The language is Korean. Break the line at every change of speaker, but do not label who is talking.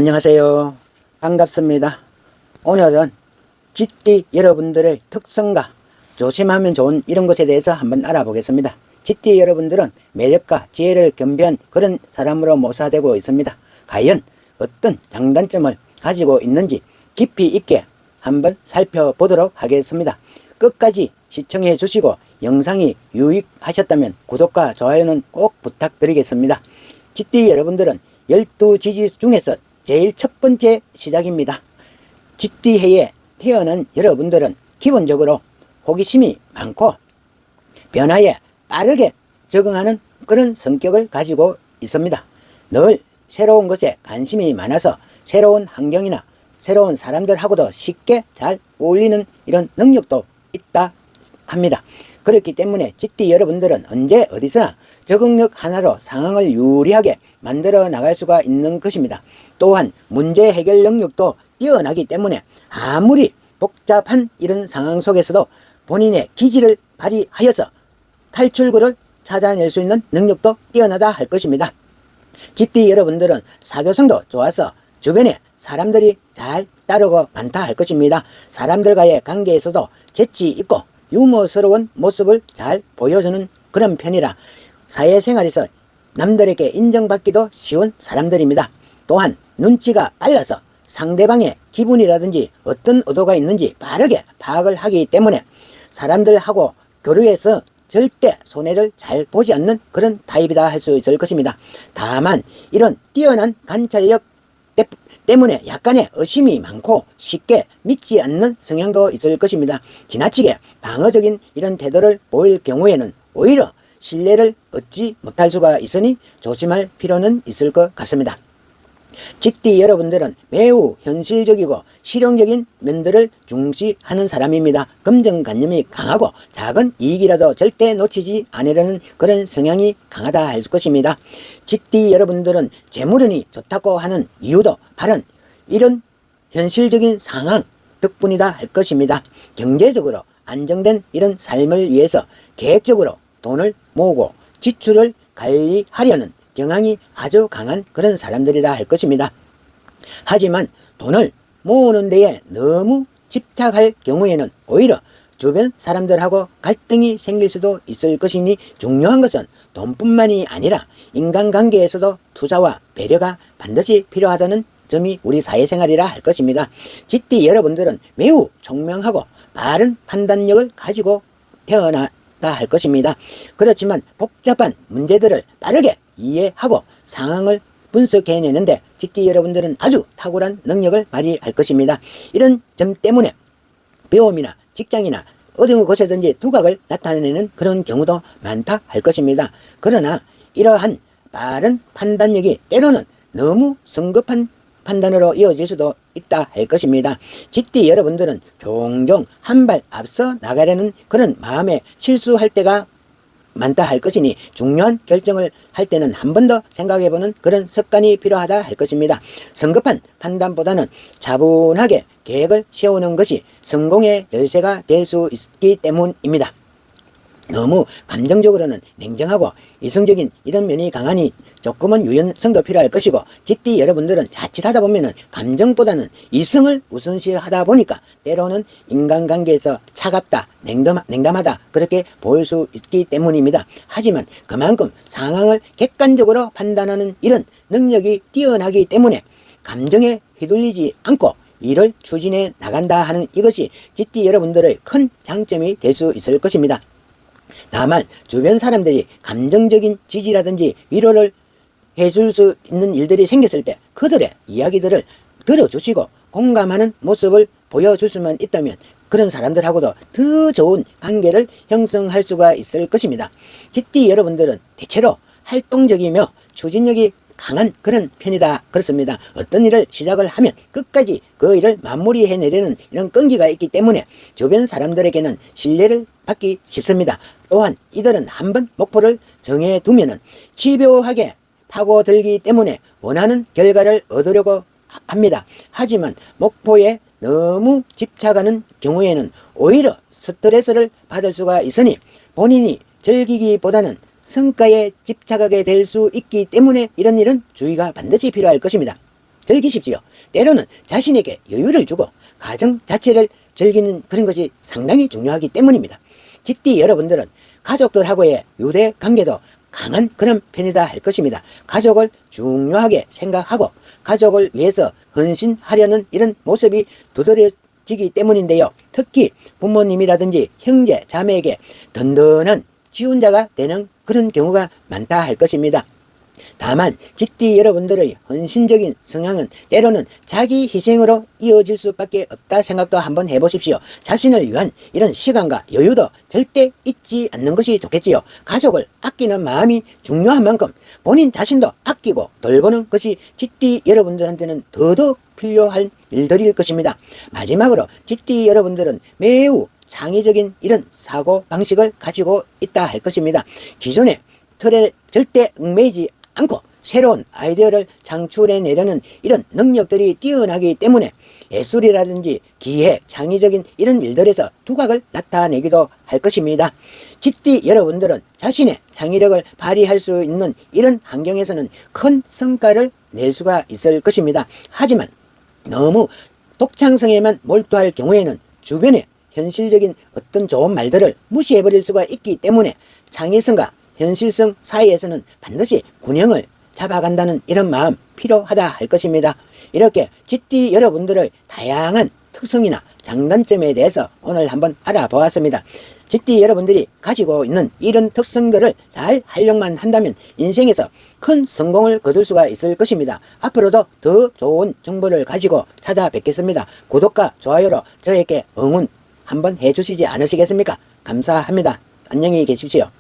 안녕하세요. 반갑습니다. 오늘은 쥐띠 여러분들의 특성과 조심하면 좋은 이런 것에 대해서 한번 알아보겠습니다. 쥐띠 여러분들은 매력과 지혜를 겸비한 그런 사람으로 묘사되고 있습니다. 과연 어떤 장단점을 가지고 있는지 깊이 있게 한번 살펴보도록 하겠습니다. 끝까지 시청해 주시고 영상이 유익하셨다면 구독과 좋아요는 꼭 부탁드리겠습니다. 쥐띠 여러분들은 12지지 중에서 제일 첫 번째 시작입니다. 쥐띠해에 태어난 여러분들은 기본적으로 호기심이 많고 변화에 빠르게 적응하는 그런 성격을 가지고 있습니다. 늘 새로운 것에 관심이 많아서 새로운 환경이나 새로운 사람들하고도 쉽게 잘 어울리는 이런 능력도 있다 합니다. 그렇기 때문에 쥐띠 여러분들은 언제 어디서나 적응력 하나로 상황을 유리하게 만들어 나갈 수가 있는 것입니다. 또한 문제 해결 능력도 뛰어나기 때문에 아무리 복잡한 이런 상황 속에서도 본인의 기질을 발휘하여서 탈출구를 찾아낼 수 있는 능력도 뛰어나다 할 것입니다. 쥐띠 여러분들은 사교성도 좋아서 주변에 사람들이 잘 따르고 많다 할 것입니다. 사람들과의 관계에서도 재치 있고 유머스러운 모습을 잘 보여주는 그런 편이라 사회생활에서 남들에게 인정받기도 쉬운 사람들입니다. 또한 눈치가 빨라서 상대방의 기분이라든지 어떤 의도가 있는지 빠르게 파악을 하기 때문에 사람들하고 교류에서 절대 손해를 잘 보지 않는 그런 타입이다 할 수 있을 것입니다. 다만 이런 뛰어난 관찰력 때문에 약간의 의심이 많고 쉽게 믿지 않는 성향도 있을 것입니다. 지나치게 방어적인 이런 태도를 보일 경우에는 오히려 신뢰를 얻지 못할 수가 있으니 조심할 필요는 있을 것 같습니다. 쥐띠 여러분들은 매우 현실적이고 실용적인 면들을 중시하는 사람입니다. 금전관념이 강하고 작은 이익이라도 절대 놓치지 않으려는 그런 성향이 강하다 할 것입니다. 쥐띠 여러분들은 재물운이 좋다고 하는 이유도 바로 이런 현실적인 상황 덕분이다 할 것입니다. 경제적으로 안정된 이런 삶을 위해서 계획적으로 돈을 모으고 지출을 관리하려는 경향이 아주 강한 그런 사람들이다 할 것입니다. 하지만 돈을 모으는 데에 너무 집착할 경우에는 오히려 주변 사람들하고 갈등이 생길 수도 있을 것이니 중요한 것은 돈뿐만이 아니라 인간관계에서도 투자와 배려가 반드시 필요하다는 점이 우리 사회생활이라 할 것입니다. 쥐띠 여러분들은 매우 총명하고 빠른 판단력을 가지고 태어났다 할 것입니다. 그렇지만 복잡한 문제들을 빠르게 이해하고 상황을 분석해내는데 쥐띠 여러분들은 아주 탁월한 능력을 발휘할 것입니다. 이런 점 때문에 배움이나 직장이나 어느 곳에든지 두각을 나타내는 그런 경우도 많다 할 것입니다. 그러나 이러한 빠른 판단력이 때로는 너무 성급한 판단으로 이어질 수도 있다 할 것입니다. 쥐띠 여러분들은 종종 한 발 앞서 나가려는 그런 마음에 실수할 때가 많다 할 것이니 중요한 결정을 할 때는 한 번 더 생각해보는 그런 습관이 필요하다 할 것입니다. 성급한 판단보다는 차분하게 계획을 세우는 것이 성공의 열쇠가 될 수 있기 때문입니다. 너무 감정적으로는 냉정하고 이성적인 이런 면이 강하니 조금은 유연성도 필요할 것이고 쥐띠 여러분들은 자칫하다 보면은 감정보다는 이성을 우선시하다 보니까 때로는 인간관계에서 차갑다, 냉담하다 그렇게 보일 수 있기 때문입니다. 하지만 그만큼 상황을 객관적으로 판단하는 이런 능력이 뛰어나기 때문에 감정에 휘둘리지 않고 일을 추진해 나간다 하는 이것이 쥐띠 여러분들의 큰 장점이 될 수 있을 것입니다. 다만 주변 사람들이 감정적인 지지라든지 위로를 해줄 수 있는 일들이 생겼을 때 그들의 이야기들을 들어주시고 공감하는 모습을 보여줄 수만 있다면 그런 사람들하고도 더 좋은 관계를 형성할 수가 있을 것입니다. 쥐띠 여러분들은 대체로 활동적이며 추진력이 강한 그런 편이다 그렇습니다. 어떤 일을 시작을 하면 끝까지 그 일을 마무리해내려는 이런 끈기가 있기 때문에 주변 사람들에게는 신뢰를 받기 쉽습니다. 또한 이들은 한번 목표를 정해두면은 집요하게 파고들기 때문에 원하는 결과를 얻으려고 합니다. 하지만 목표에 너무 집착하는 경우에는 오히려 스트레스를 받을 수가 있으니 본인이 즐기기보다는 성과에 집착하게 될 수 있기 때문에 이런 일은 주의가 반드시 필요할 것입니다. 즐기십시오. 때로는 자신에게 여유를 주고 가정 자체를 즐기는 그런 것이 상당히 중요하기 때문입니다. 쥐띠 여러분들은 가족들하고의 유대 관계도 강한 그런 편이다 할 것입니다. 가족을 중요하게 생각하고 가족을 위해서 헌신하려는 이런 모습이 두드러지기 때문인데요. 특히 부모님이라든지 형제, 자매에게 든든한 지원자가 되는 그런 경우가 많다 할 것입니다. 다만 쥐띠 여러분들의 헌신적인 성향은 때로는 자기 희생으로 이어질 수밖에 없다 생각도 한번 해보십시오. 자신을 위한 이런 시간과 여유도 절대 잊지 않는 것이 좋겠지요. 가족을 아끼는 마음이 중요한 만큼 본인 자신도 아끼고 돌보는 것이 쥐띠 여러분들한테는 더더욱 필요한 일들일 것입니다. 마지막으로 쥐띠 여러분들은 매우 창의적인 이런 사고방식을 가지고 있다 할 것입니다. 기존의 틀에 절대 얽매이지 않고 새로운 아이디어를 창출해내려는 이런 능력들이 뛰어나기 때문에 예술이라든지 기획, 창의적인 이런 일들에서 두각을 나타내기도 할 것입니다. 쥐띠 여러분들은 자신의 창의력을 발휘할 수 있는 이런 환경에서는 큰 성과를 낼 수가 있을 것입니다. 하지만 너무 독창성에만 몰두할 경우에는 주변에 현실적인 어떤 좋은 말들을 무시해버릴 수가 있기 때문에 창의성과 현실성 사이에서는 반드시 균형을 잡아간다는 이런 마음 필요하다 할 것입니다. 이렇게 쥐띠 여러분들의 다양한 특성이나 장단점에 대해서 오늘 한번 알아보았습니다. 쥐띠 여러분들이 가지고 있는 이런 특성들을 잘 활용만 한다면 인생에서 큰 성공을 거둘 수가 있을 것입니다. 앞으로도 더 좋은 정보를 가지고 찾아뵙겠습니다. 구독과 좋아요로 저에게 응원 한번 해주시지 않으시겠습니까? 감사합니다. 안녕히 계십시오.